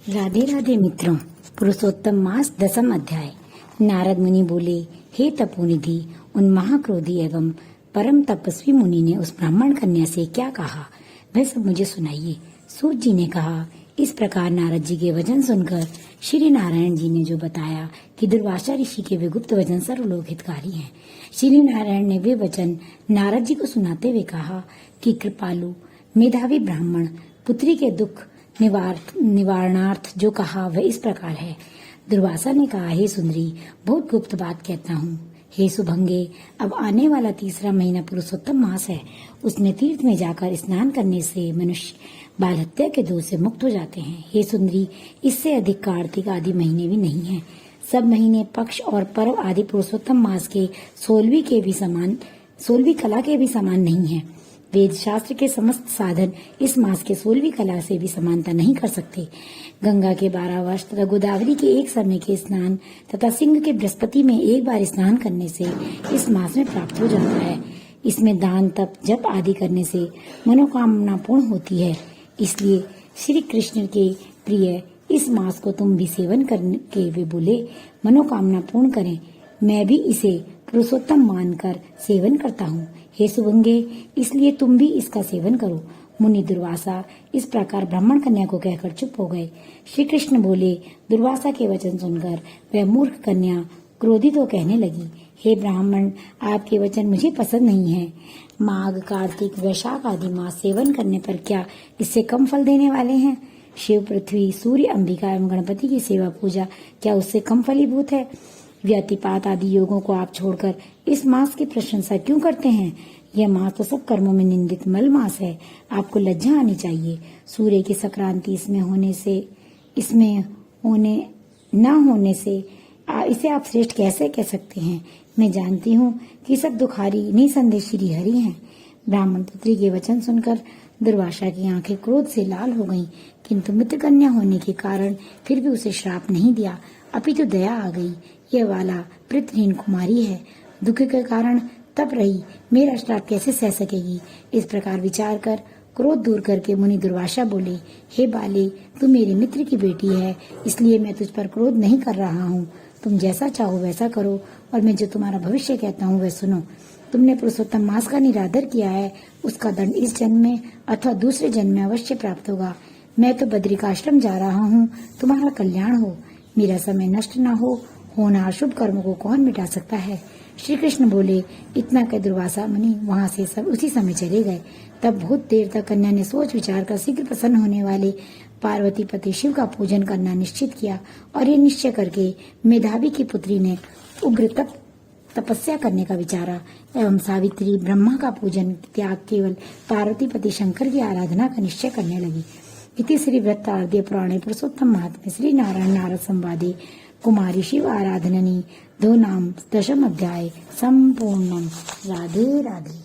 राधे राधे मित्रों, पुरुषोत्तम मास 10वां अध्याय। नारद मुनि बोले, हे तपोनिधि, उन महाक्रोधी एवं परम तपस्वी मुनि ने उस ब्राह्मण कन्या से क्या कहा, वह सब मुझे सुनाइए। सूत जी ने कहा, इस प्रकार नारद जी के वचन सुनकर श्री नारायण जी ने जो बताया कि दुर्वासा ऋषि के वे गुप्त वचन सर्वलोक हितकारी हैं। श्री नारायण ने वे वचन नारद जी को सुनाते हुए कहा कि कृपालु मेधावी ब्राह्मण पुत्री के दुख निवारणार्थ जो कहा वह इस प्रकार है। दुर्वासा ने कहा, हे सुंदरी, बहुत गुप्त बात कहता हूँ। हे सुभंगे, अब आने वाला 3रा महीना पुरुषोत्तम मास है। उसमें तीर्थ में जाकर स्नान करने से मनुष्य बाल हत्या के दोष से मुक्त हो जाते हैं। हे सुंदरी, इससे अधिक कार्तिक आदि महीने भी नहीं है। सब महीने पक्ष और पर्व आदि पुरुषोत्तम मास के 16वीं कला के भी समान नहीं है। वेद शास्त्र के समस्त साधन इस मास के 16वीं कला से भी समानता नहीं कर सकते। गंगा के 12 वर्ष तथा गोदावरी के एक समय के स्नान तथा सिंह के बृहस्पति में एक बार स्नान करने से इस मास में प्राप्त हो जाता है। इसमें दान तप जप आदि करने से मनोकामना पूर्ण होती है। इसलिए श्री कृष्ण के प्रिय इस मास को तुम भी सेवन करके वे बोले, मनोकामना पूर्ण करें। मैं भी इसे पुरुषोत्तम मानकर सेवन करता हूँ। हे सुभंगे, इसलिए तुम भी इसका सेवन करो। मुनि दुर्वासा इस प्रकार ब्राह्मण कन्या को कहकर चुप हो गए। श्री कृष्ण बोले, दुर्वासा के वचन सुनकर वह मूर्ख कन्या क्रोधित हो कहने लगी, हे ब्राह्मण, आपके वचन मुझे पसंद नहीं है। माघ कार्तिक वैशाख आदि मास सेवन करने पर क्या इससे कम फल देने वाले हैं? शिव पृथ्वी सूर्य अंबिका एवं गणपति की सेवा पूजा क्या उससे कम फलीभूत है? व्यतिपात आदि योगों को आप छोड़कर इस मास की प्रशंसा क्यों करते हैं? यह मास तो सब कर्मों में निंदित मल मास है। आपको लज्जा आनी चाहिए। सूर्य की संक्रांति इसमें होने न होने से इसे आप श्रेष्ठ कैसे कह सकते हैं? मैं जानती हूँ कि सब दुखारी निसंदेह श्री हरि हैं। ब्राह्मण पुत्री के वचन सुनकर दुर्वासा की आंखें क्रोध से लाल हो गईं, किंतु मित्र कन्या होने के कारण फिर भी उसे श्राप नहीं दिया, अपितु दया आ गई। यह वाला पितृहीन कुमारी है, दुख के कारण तप रही, मेरा श्राप कैसे सह सकेगी? इस प्रकार विचार कर क्रोध दूर करके मुनि दुर्वासा बोले, हे बाले, तू मेरे मित्र की बेटी है, इसलिए मैं तुझ पर क्रोध नहीं कर रहा हूँ। तुम जैसा चाहो वैसा करो, और मैं जो तुम्हारा भविष्य कहता हूँ वह सुनो। तुमने पुरुषोत्तम मास का निरादर किया है, उसका दंड इस जन्म में अथवा दूसरे जन्म में अवश्य प्राप्त होगा। मैं तो बद्रिकाश्रम जा रहा हूँ, तुम्हारा कल्याण हो। मेरा समय नष्ट न होना अशुभ कर्मों को कौन मिटा सकता है? श्री कृष्ण बोले। इतना कह दुर्वासा मुनि वहाँ से सब उसी समय चले गए। तब बहुत देर तक कन्या ने सोच विचार कर शीघ्र प्रसन्न होने वाले पार्वती पति शिव का पूजन करना निश्चित किया, और ये निश्चय करके मेधावी की पुत्री ने उग्र तपस्या करने का विचारा एवं सावित्री ब्रह्मा का पूजन त्याग केवल पार्वती पति शंकर की आराधना का निश्चय करने लगी। इति श्री वृत्तार्धे पुराणे पुरुषोत्तम महात्म्ये श्री नारायण नारद संवादे कुमारी शिव आराधननी 2 नाम 10 अध्याय संपूर्णम। राधे राधे।